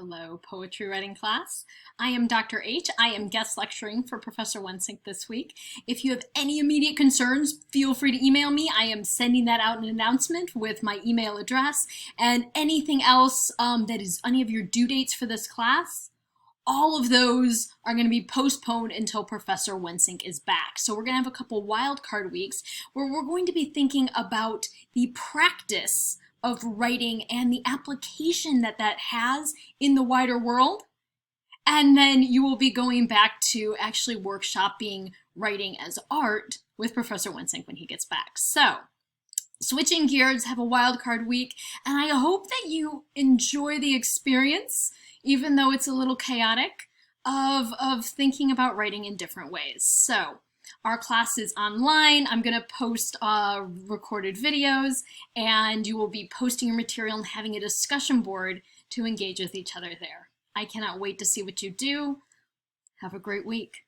Hello, poetry writing class. I am Dr. H. I am guest lecturing for Professor Wensink this week. If you have any immediate concerns, feel free to email me. I am sending that out in an announcement with my email address, and anything else that is any of your due dates for this class, all of those are going to be postponed until Professor Wensink is back. So we're going to have a couple wildcard weeks where we're going to be thinking about the practice of writing and the application that that has in the wider world. And then you will be going back to actually workshopping writing as art with Professor Wensink when he gets back. So switching gears, have a wildcard week, and I hope that you enjoy the experience, even though it's a little chaotic, of thinking about writing in different ways. So our class is online. I'm going to post recorded videos, and you will be posting your material and having a discussion board to engage with each other there. I cannot wait to see what you do. Have a great week.